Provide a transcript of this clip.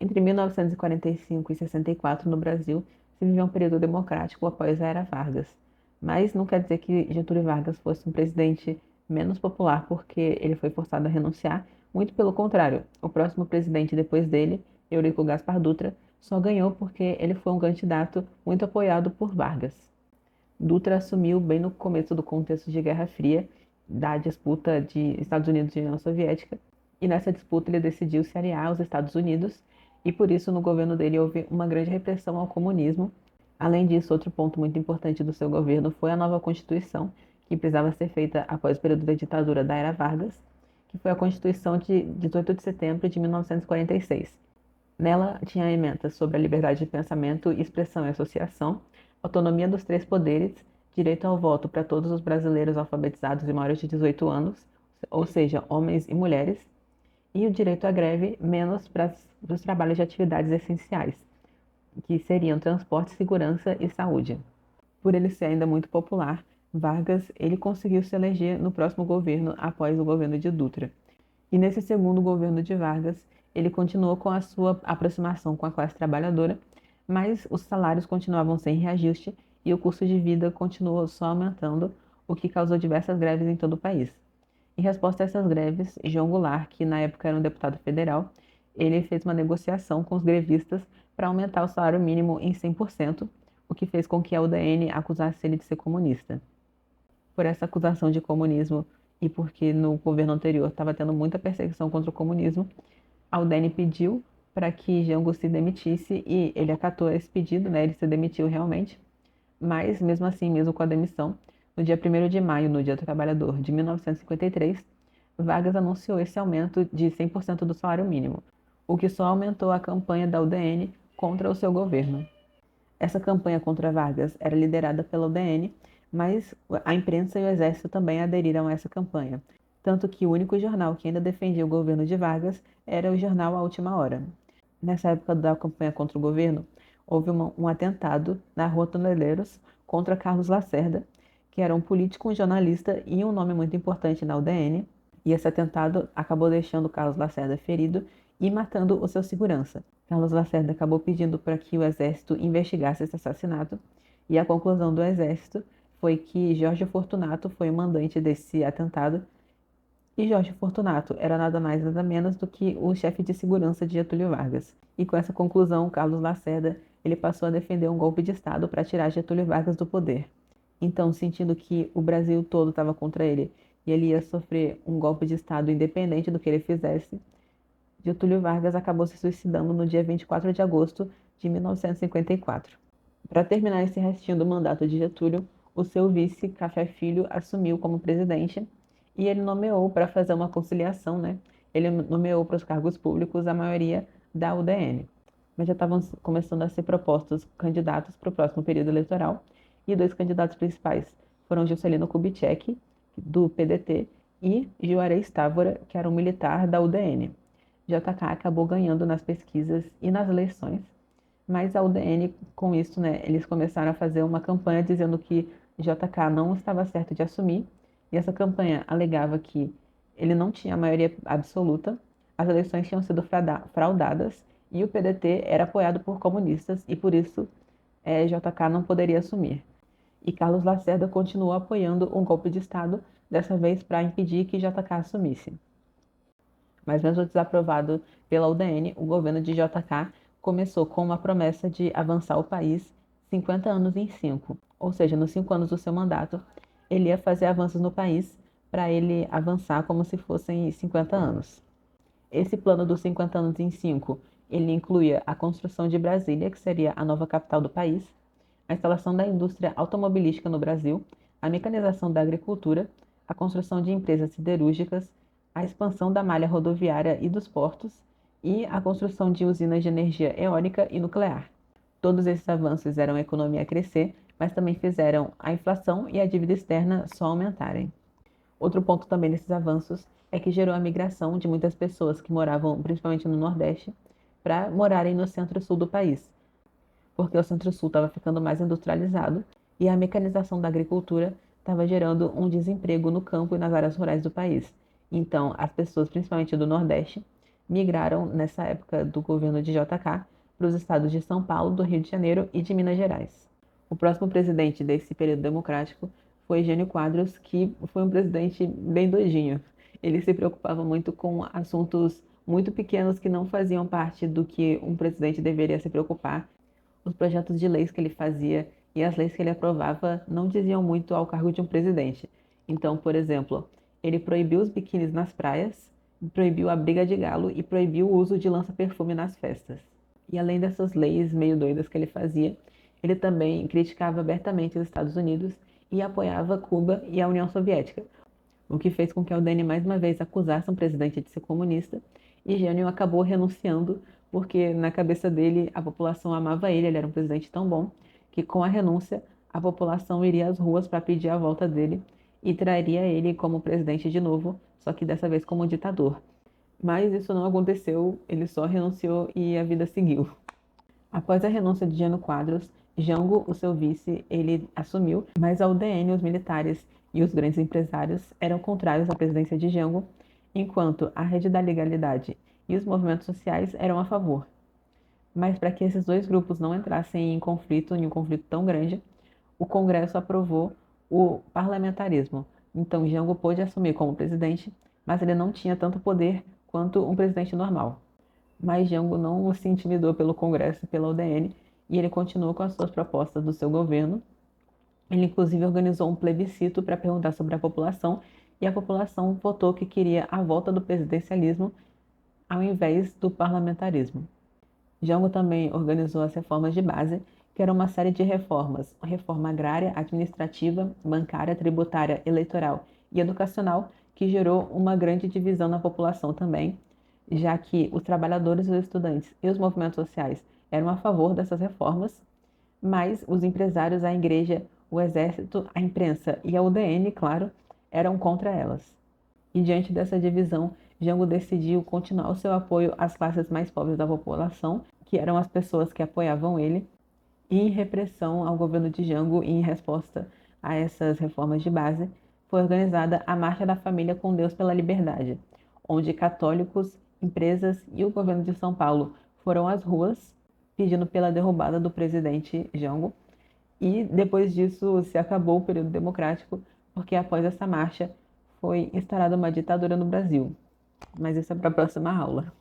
Entre 1945 e 64, no Brasil, se viveu um período democrático após a Era Vargas. Mas não quer dizer que Getúlio Vargas fosse um presidente menos popular porque ele foi forçado a renunciar. Muito pelo contrário, o próximo presidente depois dele, Eurico Gaspar Dutra, só ganhou porque ele foi um candidato muito apoiado por Vargas. Dutra assumiu bem no começo do contexto de Guerra Fria, da disputa de Estados Unidos e União Soviética, e nessa disputa ele decidiu se aliar aos Estados Unidos, e por isso no governo dele houve uma grande repressão ao comunismo. Além disso, outro ponto muito importante do seu governo foi a nova Constituição, que precisava ser feita após o período da ditadura da Era Vargas, que foi a Constituição de 18 de setembro de 1946. Nela tinha emendas sobre a liberdade de pensamento, expressão e associação, autonomia dos três poderes, direito ao voto para todos os brasileiros alfabetizados e maiores de 18 anos, ou seja, homens e mulheres, e o direito à greve, menos para os trabalhos de atividades essenciais, que seriam transporte, segurança e saúde. Por ele ser ainda muito popular, Vargas ele conseguiu se eleger no próximo governo após o governo de Dutra. E nesse segundo governo de Vargas, ele continuou com a sua aproximação com a classe trabalhadora, mas os salários continuavam sem reajuste e o custo de vida continuou só aumentando, o que causou diversas greves em todo o país. Em resposta a essas greves, João Goulart, que na época era um deputado federal, ele fez uma negociação com os grevistas para aumentar o salário mínimo em 100%, o que fez com que a UDN acusasse ele de ser comunista. Por essa acusação de comunismo e porque no governo anterior estava tendo muita perseguição contra o comunismo, a UDN pediu para que Jango se demitisse e ele acatou esse pedido, né? Ele se demitiu realmente, mas mesmo assim, mesmo com a demissão, no dia 1º de maio, no Dia do Trabalhador de 1953, Vargas anunciou esse aumento de 100% do salário mínimo, o que só aumentou a campanha da UDN contra o seu governo. Essa campanha contra Vargas era liderada pela UDN, mas a imprensa e o exército também aderiram a essa campanha. Tanto que o único jornal que ainda defendia o governo de Vargas era o jornal A Última Hora. Nessa época da campanha contra o governo, houve um atentado na Rua Toneleiros contra Carlos Lacerda, que era um político, um jornalista e um nome muito importante na UDN. E esse atentado acabou deixando Carlos Lacerda ferido e matando o seu segurança. Carlos Lacerda acabou pedindo para que o exército investigasse esse assassinato, e a conclusão do exército foi que Jorge Fortunato foi o mandante desse atentado, e Jorge Fortunato era nada mais nada menos do que o chefe de segurança de Getúlio Vargas. E com essa conclusão, Carlos Lacerda ele passou a defender um golpe de Estado para tirar Getúlio Vargas do poder. Então, sentindo que o Brasil todo estava contra ele e ele ia sofrer um golpe de Estado independente do que ele fizesse, Getúlio Vargas acabou se suicidando no dia 24 de agosto de 1954. Para terminar esse restinho do mandato de Getúlio, o seu vice, Café Filho, assumiu como presidente e ele nomeou para fazer uma conciliação, né? Ele nomeou para os cargos públicos a maioria da UDN. Mas já estavam começando a ser propostos candidatos para o próximo período eleitoral, e dois candidatos principais foram Juscelino Kubitschek, do PDT, e Juarez Távora, que era um militar da UDN. JK acabou ganhando nas pesquisas e nas eleições, mas a UDN, com isso, né, eles começaram a fazer uma campanha dizendo que JK não estava certo de assumir, e essa campanha alegava que ele não tinha a maioria absoluta, as eleições tinham sido fraudadas e o PDT era apoiado por comunistas e por isso JK não poderia assumir. E Carlos Lacerda continuou apoiando um golpe de Estado, dessa vez para impedir que JK assumisse. Mas mesmo desaprovado pela UDN, o governo de JK começou com uma promessa de avançar o país 50 anos em 5, ou seja, nos 5 anos do seu mandato, ele ia fazer avanços no país para ele avançar como se fossem 50 anos. Esse plano dos 50 anos em 5, ele incluía a construção de Brasília, que seria a nova capital do país, a instalação da indústria automobilística no Brasil, a mecanização da agricultura, a construção de empresas siderúrgicas, a expansão da malha rodoviária e dos portos e a construção de usinas de energia eólica e nuclear. Todos esses avanços fizeram a economia crescer, mas também fizeram a inflação e a dívida externa só aumentarem. Outro ponto também desses avanços é que gerou a migração de muitas pessoas que moravam principalmente no Nordeste para morarem no centro-sul do país, porque o centro-sul estava ficando mais industrializado e a mecanização da agricultura estava gerando um desemprego no campo e nas áreas rurais do país. Então, as pessoas, principalmente do Nordeste, migraram nessa época do governo de JK para os estados de São Paulo, do Rio de Janeiro e de Minas Gerais. O próximo presidente desse período democrático foi Jânio Quadros, que foi um presidente bem doidinho. Ele se preocupava muito com assuntos muito pequenos que não faziam parte do que um presidente deveria se preocupar. Os projetos de leis que ele fazia e as leis que ele aprovava não diziam muito ao cargo de um presidente. Então, por exemplo, ele proibiu os biquínis nas praias, proibiu a briga de galo e proibiu o uso de lança-perfume nas festas. E além dessas leis meio doidas que ele fazia, ele também criticava abertamente os Estados Unidos e apoiava Cuba e a União Soviética, o que fez com que Aldeni mais uma vez acusasse um presidente de ser comunista, e Jânio acabou renunciando, porque na cabeça dele a população amava ele era um presidente tão bom, que com a renúncia a população iria às ruas para pedir a volta dele e traria ele como presidente de novo, só que dessa vez como ditador. Mas isso não aconteceu, ele só renunciou e a vida seguiu. Após a renúncia de Jânio Quadros, Jango, o seu vice, ele assumiu, mas a UDN, os militares e os grandes empresários eram contrários à presidência de Jango, enquanto a Rede da Legalidade e os movimentos sociais eram a favor. Mas para que esses dois grupos não entrassem em um conflito tão grande, o Congresso aprovou o parlamentarismo. Então Jango pôde assumir como presidente, mas ele não tinha tanto poder quanto um presidente normal. Mas Jango não se intimidou pelo Congresso e pela UDN, e ele continuou com as suas propostas do seu governo. Ele inclusive organizou um plebiscito para perguntar sobre a população, e a população votou que queria a volta do presidencialismo ao invés do parlamentarismo. Jango também organizou as reformas de base, que eram uma série de reformas: reforma agrária, administrativa, bancária, tributária, eleitoral e educacional, que gerou uma grande divisão na população também, já que os trabalhadores, os estudantes e os movimentos sociais eram a favor dessas reformas, mas os empresários, a igreja, o exército, a imprensa e a UDN, claro, eram contra elas. E diante dessa divisão, Jango decidiu continuar o seu apoio às classes mais pobres da população, que eram as pessoas que apoiavam ele, e em repressão ao governo de Jango e em resposta a essas reformas de base, foi organizada a Marcha da Família com Deus pela Liberdade, onde católicos, empresas e o governo de São Paulo foram às ruas pedindo pela derrubada do presidente Jango. E depois disso se acabou o período democrático, porque após essa marcha foi instaurada uma ditadura no Brasil. Mas isso é para a próxima aula.